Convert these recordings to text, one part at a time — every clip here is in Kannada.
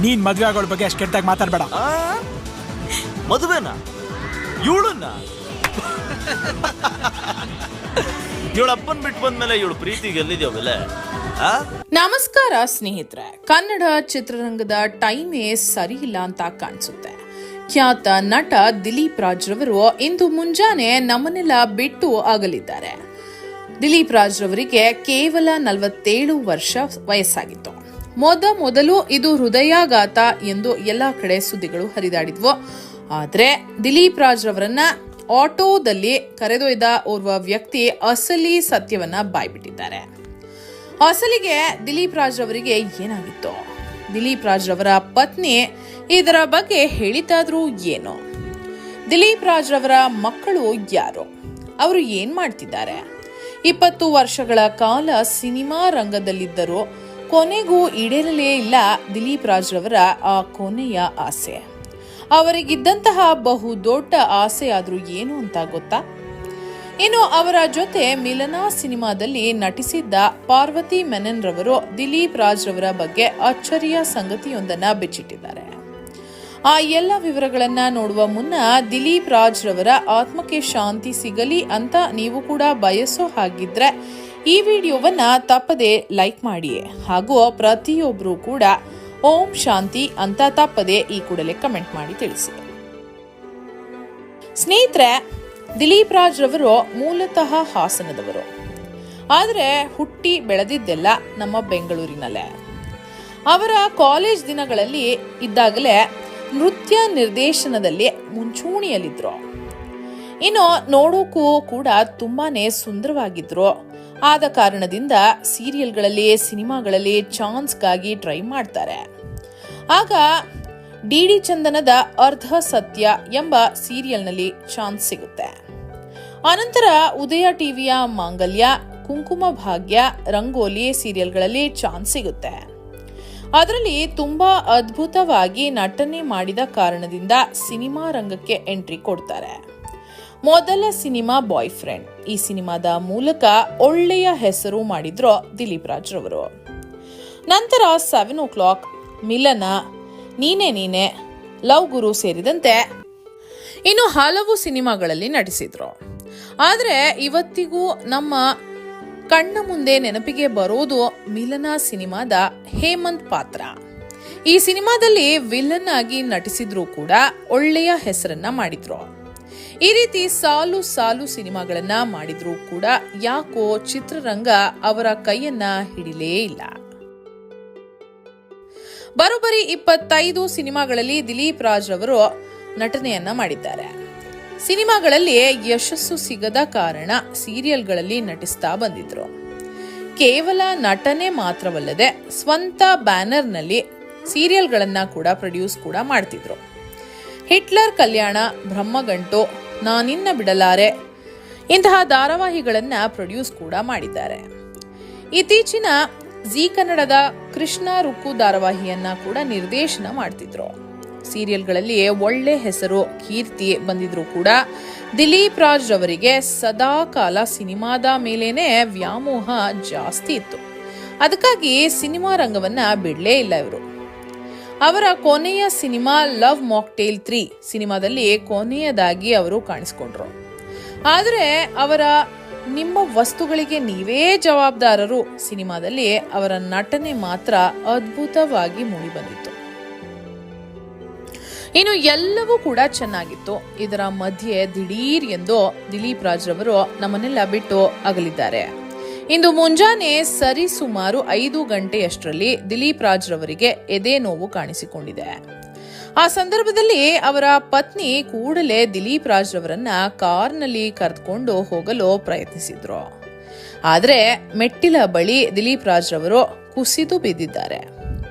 ನೀನ್ ಮದ್ವೆ ಆಗೋಳ ಬಗ್ಗೆ ಅಷ್ಟು ಕೆಟ್ಟಾಗಿ ಮಾತಾಡ್ಬೇಡ. ಮದುವೆನಾ? ಇವಳನ್ನ ಇವಳ ಅಪ್ಪನ್ ಬಿಟ್ಟು ಬಂದ್ಮೇಲೆ ಇವಳು ಪ್ರೀತಿಗೆ ಎಲ್ಲಿದ್ಯೋ ಬೆಲೆ? ನಮಸ್ಕಾರ ಸ್ನೇಹಿತರೆ, ಕನ್ನಡ ಚಿತ್ರರಂಗದ ಟೈಮೇ ಸರಿ ಇಲ್ಲ ಅಂತ ಕಾಣಿಸುತ್ತೆ. ಖ್ಯಾತ ನಟ ದಿಲೀಪ್ ರಾಜ್ ರವರು ಇಂದು ಮುಂಜಾನೆ ನಮ್ಮನ್ನೆಲ್ಲ ಬಿಟ್ಟು ಅಗಲಿದ್ದಾರೆ. ದಿಲೀಪ್ ರಾಜ್ ರವರಿಗೆ ಕೇವಲ 47 ವರ್ಷ ವಯಸ್ಸಾಗಿತ್ತು. ಮೊದಲು ಇದು ಹೃದಯಾಘಾತ ಎಂದು ಎಲ್ಲಾ ಕಡೆ ಸುದ್ದಿಗಳು ಹರಿದಾಡಿದ್ವು. ಆದ್ರೆ ದಿಲೀಪ್ ರಾಜ್ ರವರನ್ನ ಆಟೋದಲ್ಲಿ ಕರೆದೊಯ್ದ ಓರ್ವ ವ್ಯಕ್ತಿ ಅಸಲಿ ಸತ್ಯವನ್ನ ಬಾಯ್ಬಿಟ್ಟಿದ್ದಾರೆ. ಅಸಲಿಗೆ ದಿಲೀಪ್ ರಾಜ್ ರವರಿಗೆ ಏನಾಗಿತ್ತು? ದಿಲೀಪ್ ರಾಜ್ ರವರ ಪತ್ನಿ ಇದರ ಬಗ್ಗೆ ಹೇಳಿತಾದ್ರೂ ಏನು? ದಿಲೀಪ್ ರಾಜ್ ರವರ ಮಕ್ಕಳು ಯಾರು? ಅವರು ಏನ್ ಮಾಡ್ತಿದ್ದಾರೆ? 20 ವರ್ಷಗಳ ಕಾಲ ಸಿನಿಮಾ ರಂಗದಲ್ಲಿದ್ದರೂ ಕೊನೆಗೂ ಈಡೇರಲೇ ಇಲ್ಲ ದಿಲೀಪ್ ರಾಜ್ ರವರ ಆ ಕೊನೆಯ ಆಸೆ. ಅವರಿಗಿದ್ದಂತಹ ಬಹುದೊಡ್ಡ ಆಸೆ ಆದ್ರೂ ಏನು ಅಂತ ಗೊತ್ತಾ? ಇನ್ನು ಅವರ ಜೊತೆ ಮಿಲನ ಸಿನಿಮಾದಲ್ಲಿ ನಟಿಸಿದ್ದ ಪಾರ್ವತಿ ಮೆನನ್ ರವರು ದಿಲೀಪ್ ರಾಜ್ ರವರ ಬಗ್ಗೆ ಅಚ್ಚರಿಯ ಸಂಗತಿಯೊಂದನ್ನ ಬಿಚ್ಚಿಟ್ಟಿದ್ದಾರೆ. ಆ ಎಲ್ಲ ವಿವರಗಳನ್ನ ನೋಡುವ ಮುನ್ನ ದಿಲೀಪ್ ರಾಜ್ ರವರ ಆತ್ಮಕ್ಕೆ ಶಾಂತಿ ಸಿಗಲಿ ಅಂತ ನೀವು ಕೂಡ ಬಯಸೋ ಹಾಗಿದ್ರೆ ಈ ವಿಡಿಯೋವನ್ನ ತಪ್ಪದೆ ಲೈಕ್ ಮಾಡಿ. ಹಾಗೂ ಪ್ರತಿಯೊಬ್ರು ಕೂಡ ಓಂ ಶಾಂತಿ ಅಂತ ತಪ್ಪದೆ ಈ ಕೂಡಲೇ ಕಮೆಂಟ್ ಮಾಡಿ ತಿಳಿಸಿ. ಸ್ನೇಹಿತರೆ, ದಿಲೀಪ್ ರಾಜ್ ರವರು ಮೂಲತಃ ಹಾಸನದವರು. ಆದರೆ ಹುಟ್ಟಿ ಬೆಳೆದಿದ್ದೆಲ್ಲ ನಮ್ಮ ಬೆಂಗಳೂರಿನಲ್ಲೇ. ಅವರ ಕಾಲೇಜ್ ದಿನಗಳಲ್ಲಿ ಇದ್ದಾಗಲೇ ನೃತ್ಯ ನಿರ್ದೇಶನದಲ್ಲಿ ಮುಂಚೂಣಿಯಲ್ಲಿದ್ರು. ಇನ್ನು ನೋಡೋಕ್ಕೂ ಕೂಡ ತುಂಬಾನೇ ಸುಂದರವಾಗಿದ್ರು. ಆದ ಕಾರಣದಿಂದ ಸೀರಿಯಲ್ಗಳಲ್ಲಿ, ಸಿನಿಮಾಗಳಲ್ಲಿ ಚಾನ್ಸ್ಗಾಗಿ ಟ್ರೈ ಮಾಡ್ತಾರೆ. ಆಗ ಡಿ ಚಂದನದ ಅರ್ಧ ಸತ್ಯ ಎಂಬ ಸೀರಿಯಲ್ನಲ್ಲಿ ಚಾನ್ಸ್ ಸಿಗುತ್ತೆ. ಅನಂತರ ಉದಯ ಟಿವಿಯ ಮಾಂಗಲ್ಯ, ಕುಂಕುಮ ಭಾಗ್ಯ, ರಂಗೋಲಿ ಸೀರಿಯಲ್ಗಳಲ್ಲಿ ಚಾನ್ಸ್ ಸಿಗುತ್ತೆ. ಅದರಲ್ಲಿ ತುಂಬಾ ಅದ್ಭುತವಾಗಿ ನಟನೆ ಮಾಡಿದ ಕಾರಣದಿಂದ ಸಿನಿಮಾ ರಂಗಕ್ಕೆ ಎಂಟ್ರಿ ಕೊಡ್ತಾರೆ. ಮೊದಲ ಸಿನಿಮಾ ಬಾಯ್ ಫ್ರೆಂಡ್. ಈ ಸಿನಿಮಾದ ಮೂಲಕ ಒಳ್ಳೆಯ ಹೆಸರು ಮಾಡಿದ್ರು ದಿಲೀಪ್ ರಾಜ್ ರವರು. ನಂತರ 7 o'clock, ಮಿಲನ, ನೀನೆ, ಲವ್ ಗುರು ಸೇರಿದಂತೆ ಇನ್ನು ಹಲವು ಸಿನಿಮಾಗಳಲ್ಲಿ ನಟಿಸಿದ್ರು. ಆದ್ರೆ ಇವತ್ತಿಗೂ ನಮ್ಮ ಕಣ್ಣ ಮುಂದೆ ನೆನಪಿಗೆ ಬರೋದು ಮಿಲನ ಸಿನಿಮಾದ ಹೇಮಂತ್ ಪಾತ್ರ. ಈ ಸಿನಿಮಾದಲ್ಲಿ ವಿಲನ್ ಆಗಿ ನಟಿಸಿದ್ರು ಕೂಡ ಒಳ್ಳೆಯ ಹೆಸರನ್ನ ಮಾಡಿದ್ರು. ಈ ರೀತಿ ಸಾಲು ಸಿನಿಮಾಗಳನ್ನ ಮಾಡಿದ್ರು ಕೂಡ ಯಾಕೋ ಚಿತ್ರರಂಗ ಅವರ ಕೈಯನ್ನ ಹಿಡಿಲೇ ಇಲ್ಲ. ಬರೋಬ್ಬರಿ 25 ಸಿನಿಮಾಗಳಲ್ಲಿ ದಿಲೀಪ್ ರಾಜ್ ರವರು ನಟನೆಯನ್ನ ಮಾಡಿದ್ದಾರೆ. ಸಿನಿಮಾಗಳಲ್ಲಿ ಯಶಸ್ಸು ಸಿಗದ ಕಾರಣ ಸೀರಿಯಲ್ಗಳಲ್ಲಿ ನಟಿಸ್ತಾ ಬಂದಿದ್ರು. ಕೇವಲ ನಟನೆ ಮಾತ್ರವಲ್ಲದೆ ಸ್ವಂತ ಬ್ಯಾನರ್ನಲ್ಲಿ ಸೀರಿಯಲ್ಗಳನ್ನ ಕೂಡ ಪ್ರೊಡ್ಯೂಸ್ ಕೂಡ ಮಾಡ್ತಿದ್ರು. ಹಿಟ್ಲರ್ ಕಲ್ಯಾಣ, ಬ್ರಹ್ಮಗಂಟು, ನಾನಿನ್ನ ಬಿಡಲಾರೆ ಇಂತಹ ಧಾರಾವಾಹಿಗಳನ್ನ ಪ್ರೊಡ್ಯೂಸ್ ಕೂಡ ಮಾಡಿದ್ದಾರೆ. ಇತ್ತೀಚಿನ ಜಿ ಕನ್ನಡದ ಕೃಷ್ಣ ರುಕ್ಕು ಧಾರಾವಾಹಿಯನ್ನ ಕೂಡ ನಿರ್ದೇಶನ ಮಾಡ್ತಿದ್ರು. ಸೀರಿಯಲ್ಗಳಲ್ಲಿ ಒಳ್ಳೆ ಹೆಸರು, ಕೀರ್ತಿ ಬಂದಿದ್ರು ಕೂಡ ದಿಲೀಪ್ ರಾಜ್ ರವರಿಗೆ ಸದಾ ಕಾಲ ಸಿನಿಮಾದ ಮೇಲೇನೆ ವ್ಯಾಮೋಹ ಜಾಸ್ತಿ ಇತ್ತು. ಅದಕ್ಕಾಗಿ ಸಿನಿಮಾ ರಂಗವನ್ನ ಬಿಡ್ಲೇ ಇಲ್ಲ ಇವರು. ಅವರ ಕೊನೆಯ ಸಿನಿಮಾ ಲವ್ ಮಾಕ್ಟೇಲ್ 3 ಸಿನಿಮಾದಲ್ಲಿ ಕೊನೆಯದಾಗಿ ಅವರು ಕಾಣಿಸಿಕೊಂಡ್ರು. ಆದರೆ ಅವರ ನಿಮ್ಮ ವಸ್ತುಗಳಿಗೆ ನೀವೇ ಜವಾಬ್ದಾರರು ಸಿನಿಮಾದಲ್ಲಿ ಅವರ ನಟನೆ ಮಾತ್ರ ಅದ್ಭುತವಾಗಿ ಮೂಡಿಬಂದಿತ್ತು. ಇನ್ನು ಎಲ್ಲವೂ ಕೂಡ ಚೆನ್ನಾಗಿತ್ತು. ಇದರ ಮಧ್ಯೆ ದಿಢೀರ್ ಎಂದು ದಿಲೀಪ್ ರಾಜ್ ರವರು ನಮ್ಮನ್ನೆಲ್ಲ ಬಿಟ್ಟು ಅಗಲಿದ್ದಾರೆ. ಇಂದು ಮುಂಜಾನೆ ಸರಿ ಸುಮಾರು 5 ಗಂಟೆಯಷ್ಟರಲ್ಲಿ ದಿಲೀಪ್ ರಾಜ್ ರವರಿಗೆ ಎದೆ ನೋವು ಕಾಣಿಸಿಕೊಂಡಿದೆ. ಆ ಸಂದರ್ಭದಲ್ಲಿ ಅವರ ಪತ್ನಿ ಕೂಡಲೇ ದಿಲೀಪ್ ರಾಜ್ ರವರನ್ನ ಕಾರ್ನಲ್ಲಿ ಕರೆದುಕೊಂಡು ಹೋಗಲು ಪ್ರಯತ್ನಿಸಿದ್ರು. ಆದ್ರೆ ಮೆಟ್ಟಿಲ ಬಳಿ ದಿಲೀಪ್ ರಾಜ್ ರವರು ಕುಸಿದು ಬಿದ್ದಿದ್ದಾರೆ.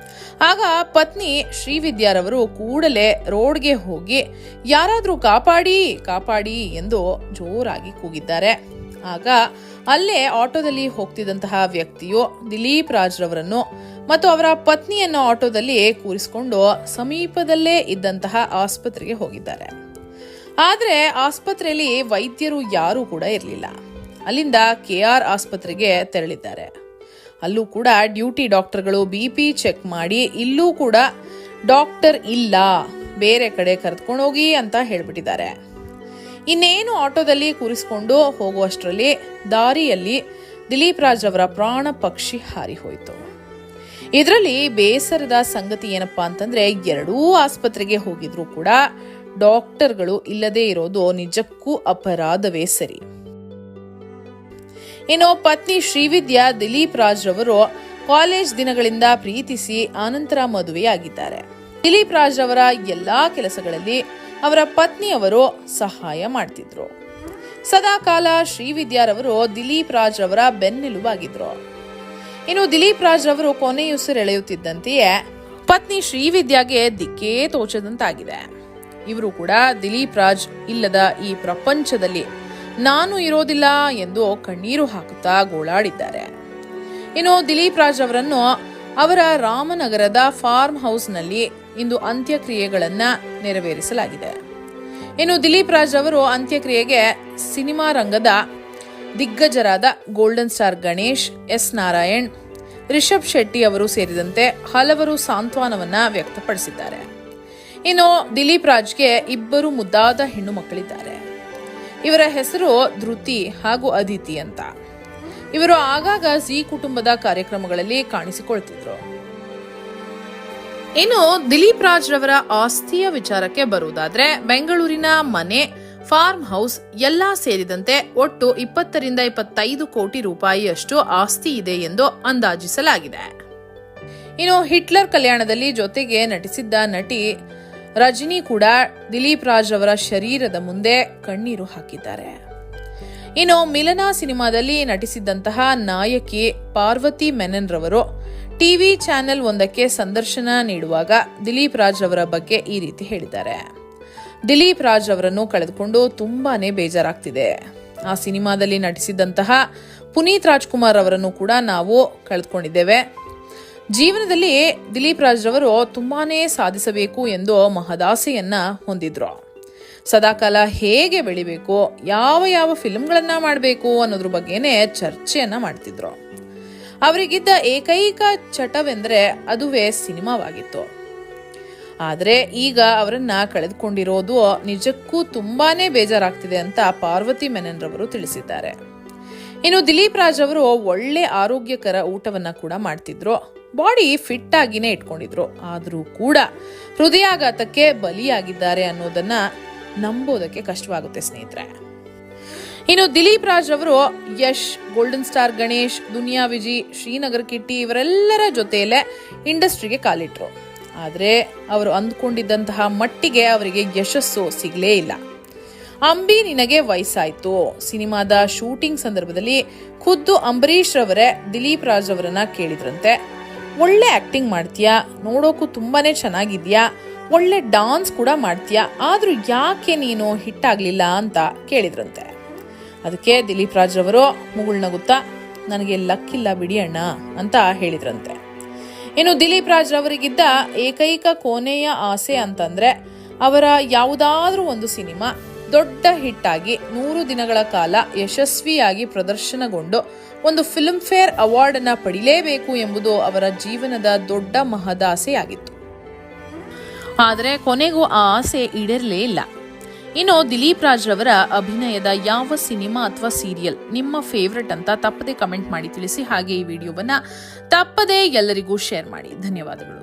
ಆಗ ಪತ್ನಿ ಶ್ರೀವಿದ್ಯಾರವರು ಕೂಡಲೇ ರೋಡ್ಗೆ ಹೋಗಿ ಯಾರಾದ್ರೂ ಕಾಪಾಡಿ ಎಂದು ಜೋರಾಗಿ ಕೂಗಿದ್ದಾರೆ. ಆಗ ಅಲ್ಲೇ ಆಟೋದಲ್ಲಿ ಹೋಗ್ತಿದ್ದಂತಹ ವ್ಯಕ್ತಿಯು ದಿಲೀಪ್ ರಾಜ್ ರವರನ್ನು ಮತ್ತು ಅವರ ಪತ್ನಿಯನ್ನು ಆಟೋದಲ್ಲಿ ಕೂರಿಸಿಕೊಂಡು ಸಮೀಪದಲ್ಲೇ ಇದ್ದಂತಹ ಆಸ್ಪತ್ರೆಗೆ ಹೋಗಿದ್ದಾರೆ. ಆದ್ರೆ ಆಸ್ಪತ್ರೆಯಲ್ಲಿ ವೈದ್ಯರು ಯಾರೂ ಕೂಡ ಇರಲಿಲ್ಲ. ಅಲ್ಲಿಂದ KR ಆಸ್ಪತ್ರೆಗೆ ತೆರಳಿದ್ದಾರೆ. ಅಲ್ಲೂ ಕೂಡ ಡ್ಯೂಟಿ ಡಾಕ್ಟರ್ಗಳು BP ಚೆಕ್ ಮಾಡಿ ಇಲ್ಲೂ ಕೂಡ ಡಾಕ್ಟರ್ ಇಲ್ಲ, ಬೇರೆ ಕಡೆ ಕರೆದುಕೊಂಡೋಗಿ ಅಂತ ಹೇಳ್ಬಿಟ್ಟಿದ್ದಾರೆ. ಇನ್ನೇನು ಆಟೋದಲ್ಲಿ ಕೂರಿಸಿಕೊಂಡು ಹೋಗುವಷ್ಟರಲ್ಲಿ ದಾರಿಯಲ್ಲಿ ದಿಲೀಪ್ ರಾಜ್ ಅವರ ಪ್ರಾಣ ಪಕ್ಷಿ ಹಾರಿ ಹೋಯಿತು. ಇದರಲ್ಲಿ ಬೇಸರದ ಸಂಗತಿ ಏನಪ್ಪಾ ಅಂತಂದ್ರೆ, ಎರಡೂ ಆಸ್ಪತ್ರೆಗೆ ಹೋಗಿದ್ರು ಕೂಡ ಡಾಕ್ಟರ್ಗಳು ಇಲ್ಲದೆ ಇರೋದು ನಿಜಕ್ಕೂ ಅಪರಾಧವೇ ಸರಿ. ಇನ್ನು ಪತ್ನಿ ಶ್ರೀವಿದ್ಯಾ ದಿಲೀಪ್ ರಾಜ್ ರವರು ಕಾಲೇಜ್ ದಿನಗಳಿಂದ ಪ್ರೀತಿಸಿ ಆನಂತರ ಮದುವೆಯಾಗಿದ್ದಾರೆ. ದಿಲೀಪ್ ರಾಜ್ ಅವರ ಎಲ್ಲಾ ಕೆಲಸಗಳಲ್ಲಿ ಅವರ ಪತ್ನಿಯವರು ಸಹಾಯ ಮಾಡ್ತಿದ್ರು. ಸದಾಕಾಲ ಶ್ರೀವಿದ್ಯಾರವರು ದಿಲೀಪ್ ರಾಜ್ ಅವರ ಬೆನ್ನೆಲುಬಾಗಿದ್ರು. ಇನ್ನು ದಿಲೀಪ್ ರಾಜ್ ಅವರು ಕೊನೆಯುಸಿರೆಳೆಯುತ್ತಿದ್ದಂತೆಯೇ ಪತ್ನಿ ಶ್ರೀವಿದ್ಯಾಗೆ ದಿಕ್ಕೇ ತೋಚದಂತಾಗಿದೆ. ಇವರು ಕೂಡ ದಿಲೀಪ್ ರಾಜ್ ಇಲ್ಲದ ಈ ಪ್ರಪಂಚದಲ್ಲಿ ನಾನು ಇರೋದಿಲ್ಲ ಎಂದು ಕಣ್ಣೀರು ಹಾಕುತ್ತಾ ಗೋಳಾಡಿದ್ದಾರೆ. ಇನ್ನು ದಿಲೀಪ್ ರಾಜ್ ಅವರನ್ನು ಅವರ ರಾಮನಗರದ ಫಾರ್ಮ್ ಹೌಸ್ನಲ್ಲಿ ಇಂದು ಅಂತ್ಯಕ್ರಿಯೆಗಳನ್ನ ನೆರವೇರಿಸಲಾಗಿದೆ. ಇನ್ನು ದಿಲೀಪ್ ರಾಜ್ ಅವರು ಅಂತ್ಯಕ್ರಿಯೆಗೆ ಸಿನಿಮಾ ರಂಗದ ದಿಗ್ಗಜರಾದ golden star Ganesh, S Narayan, Rishab Shetty ಅವರು ಸೇರಿದಂತೆ ಹಲವರು ಸಾಂತ್ವನವನ್ನ ವ್ಯಕ್ತಪಡಿಸಿದ್ದಾರೆ. ಇನ್ನು ದಿಲೀಪ್ ರಾಜ್ಗೆ ಇಬ್ಬರು ಮುದ್ದಾದ ಹೆಣ್ಣು ಮಕ್ಕಳಿದ್ದಾರೆ. ಇವರ ಹೆಸರು ಧೃತಿ ಹಾಗೂ ಅದಿತಿ ಅಂತ. ಇವರು ಆಗಾಗ ಜಿ ಕುಟುಂಬದ ಕಾರ್ಯಕ್ರಮಗಳಲ್ಲಿ ಕಾಣಿಸಿಕೊಳ್ತಿದ್ರು. ಇನ್ನು ದಿಲೀಪ್ ರಾಜ್ ರವರ ಆಸ್ತಿಯ ವಿಚಾರಕ್ಕೆ ಬರುವುದಾದ್ರೆ, ಬೆಂಗಳೂರಿನ ಮನೆ, ಫಾರ್ಮ್ ಹೌಸ್ ಎಲ್ಲಾ ಸೇರಿದಂತೆ ಒಟ್ಟು 20 ರಿಂದ 25 ಕೋಟಿ ರೂಪಾಯಿಯಷ್ಟು ಆಸ್ತಿ ಇದೆ ಎಂದು ಅಂದಾಜಿಸಲಾಗಿದೆ. ಇನ್ನು ಹಿಟ್ಲರ್ ಕಲ್ಯಾಣದಲ್ಲಿ ಜೊತೆಗೆ ನಟಿಸಿದ್ದ ನಟಿ ರಜನಿ ಕೂಡ ದಿಲೀಪ್ ರಾಜ್ ಅವರ ಶರೀರದ ಮುಂದೆ ಕಣ್ಣೀರು ಹಾಕಿದ್ದಾರೆ. ಇನ್ನು ಮಿಲನ ಸಿನಿಮಾದಲ್ಲಿ ನಟಿಸಿದ್ದಂತಹ ನಾಯಕಿ ಪಾರ್ವತಿ ಮೆನನ್ ರವರು ಟಿವಿ ಚಾನೆಲ್ ಒಂದಕ್ಕೆ ಸಂದರ್ಶನ ನೀಡುವಾಗ ದಿಲೀಪ್ ರಾಜ್ ಅವರ ಬಗ್ಗೆ ಈ ರೀತಿ ಹೇಳಿದ್ದಾರೆ. ದಿಲೀಪ್ ರಾಜ್ ಅವರನ್ನು ಕಳೆದುಕೊಂಡು ತುಂಬಾನೇ ಬೇಜಾರಾಗ್ತಿದೆ. ಆ ಸಿನಿಮಾದಲ್ಲಿ ನಟಿಸಿದ್ದಂತಹ ಪುನೀತ್ ರಾಜ್ಕುಮಾರ್ ಅವರನ್ನು ಕೂಡ ನಾವು ಕಳೆದುಕೊಂಡಿದ್ದೇವೆ. ಜೀವನದಲ್ಲಿ ದಿಲೀಪ್ ರಾಜ್ ರವರು ತುಂಬಾನೇ ಸಾಧಿಸಬೇಕು ಎಂದು ಮಹದಾಸೆಯನ್ನ ಹೊಂದಿದ್ರು. ಸದಾಕಾಲ ಹೇಗೆ ಬೆಳಿಬೇಕು, ಯಾವ ಫಿಲ್ಮ್ಗಳನ್ನ ಮಾಡಬೇಕು ಅನ್ನೋದ್ರ ಬಗ್ಗೆನೇ ಚರ್ಚೆಯನ್ನ ಮಾಡ್ತಿದ್ರು. ಅವರಿಗಿದ್ದ ಏಕೈಕ ಚಟವೆಂದ್ರೆ ಅದುವೇ ಸಿನಿಮಾವಾಗಿತ್ತು. ಆದ್ರೆ ಈಗ ಅವರನ್ನ ಕಳೆದುಕೊಂಡಿರೋದು ನಿಜಕ್ಕೂ ತುಂಬಾನೇ ಬೇಜಾರಾಗ್ತಿದೆ ಅಂತ ಪಾರ್ವತಿ ಮೆನನ್ ರವರು ತಿಳಿಸಿದ್ದಾರೆ. ಇನ್ನು ದಿಲೀಪ್ ರಾಜ್ ಅವರು ಒಳ್ಳೆ ಆರೋಗ್ಯಕರ ಊಟವನ್ನ ಕೂಡ ಮಾಡ್ತಿದ್ರು. ಬಾಡಿ ಫಿಟ್ ಆಗಿನೇ ಇಟ್ಕೊಂಡಿದ್ರು. ಆದ್ರೂ ಕೂಡ ಹೃದಯಾಘಾತಕ್ಕೆ ಬಲಿಯಾಗಿದ್ದಾರೆ ಅನ್ನೋದನ್ನ ನಂಬೋದಕ್ಕೆ ಕಷ್ಟವಾಗುತ್ತೆ ಸ್ನೇಹಿತರೆ. ಇನ್ನು ದಿಲೀಪ್ ರಾಜ್ ಅವರು ಯಶ್, ಗೋಲ್ಡನ್ ಸ್ಟಾರ್ ಗಣೇಶ್, ದುನಿಯಾ ವಿಜಿ, ಶ್ರೀನಗರ್ ಕಿಟ್ಟಿ ಇವರೆಲ್ಲರ ಜೊತೆಯಲ್ಲೇ ಇಂಡಸ್ಟ್ರಿಗೆ ಕಾಲಿಟ್ರು. ಆದ್ರೆ ಅವರು ಅಂದ್ಕೊಂಡಿದ್ದಂತಹ ಮಟ್ಟಿಗೆ ಅವರಿಗೆ ಯಶಸ್ಸು ಸಿಗ್ಲೇ ಇಲ್ಲ. ಅಂಬಿ ನಿನಗೆ ವಯಸ್ಸಾಯ್ತು ಸಿನಿಮಾದ ಶೂಟಿಂಗ್ ಸಂದರ್ಭದಲ್ಲಿ ಖುದ್ದು ಅಂಬರೀಶ್ ರವರೇ ದಿಲೀಪ್ ರಾಜ್ ಅವರನ್ನ ಕೇಳಿದ್ರಂತೆ. ಒಳ್ಳೆ ಆಕ್ಟಿಂಗ್ ಮಾಡ್ತೀಯಾ, ನೋಡೋಕು ತುಂಬಾನೇ ಚೆನ್ನಾಗಿದ್ಯಾ, ಒಳ್ಳೆ ಡಾನ್ಸ್ ಕೂಡ ಮಾಡ್ತೀಯಾ, ಆದ್ರೂ ಯಾಕೆ ನೀನು ಹಿಟ್ ಆಗ್ಲಿಲ್ಲ ಅಂತ ಕೇಳಿದ್ರಂತೆ. ಅದಕ್ಕೆ ದಿಲೀಪ್ ರಾಜ್ ಅವರು ಮುಗುಳ್ನಗುತ್ತಾ, ನನಗೆ ಲಕ್ಕಿಲ್ಲ ಬಿಡಿ ಅಣ್ಣ ಅಂತ ಹೇಳಿದ್ರಂತೆ. ಇನ್ನು ದಿಲೀಪ್ ರಾಜ್ ಅವರಿಗಿದ್ದ ಏಕೈಕ ಕೊನೆಯ ಆಸೆ ಅಂತಂದ್ರೆ ಅವರ ಯಾವುದಾದ್ರೂ ಒಂದು ಸಿನಿಮಾ ದೊಡ್ಡ ಹಿಟ್ ಆಗಿ 100 ದಿನಗಳ ಕಾಲ ಯಶಸ್ವಿಯಾಗಿ ಪ್ರದರ್ಶನಗೊಂಡು ಒಂದು ಫಿಲ್ಮ್ ಫೇರ್ ಅವಾರ್ಡ್ ಅನ್ನ ಪಡಿಲೇಬೇಕು ಎಂಬುದು ಅವರ ಜೀವನದ ದೊಡ್ಡ ಮಹದಾಸೆಯಾಗಿತ್ತು. ಆದರೆ ಕೊನೆಗೂ ಆ ಆಸೆ ಈಡೇರಲೇ ಇಲ್ಲ. ಇನ್ನು ದಿಲೀಪ್ ರಾಜ್ ರವರ ಅಭಿನಯದ ಯಾವ ಸಿನಿಮಾ ಅಥವಾ ಸೀರಿಯಲ್ ನಿಮ್ಮ ಫೇವ್ರೆಟ್ ಅಂತ ತಪ್ಪದೆ ಕಮೆಂಟ್ ಮಾಡಿ ತಿಳಿಸಿ. ಹಾಗೆ ಈ ವಿಡಿಯೋವನ್ನ ತಪ್ಪದೆ ಎಲ್ಲರಿಗೂ ಶೇರ್ ಮಾಡಿ. ಧನ್ಯವಾದಗಳು.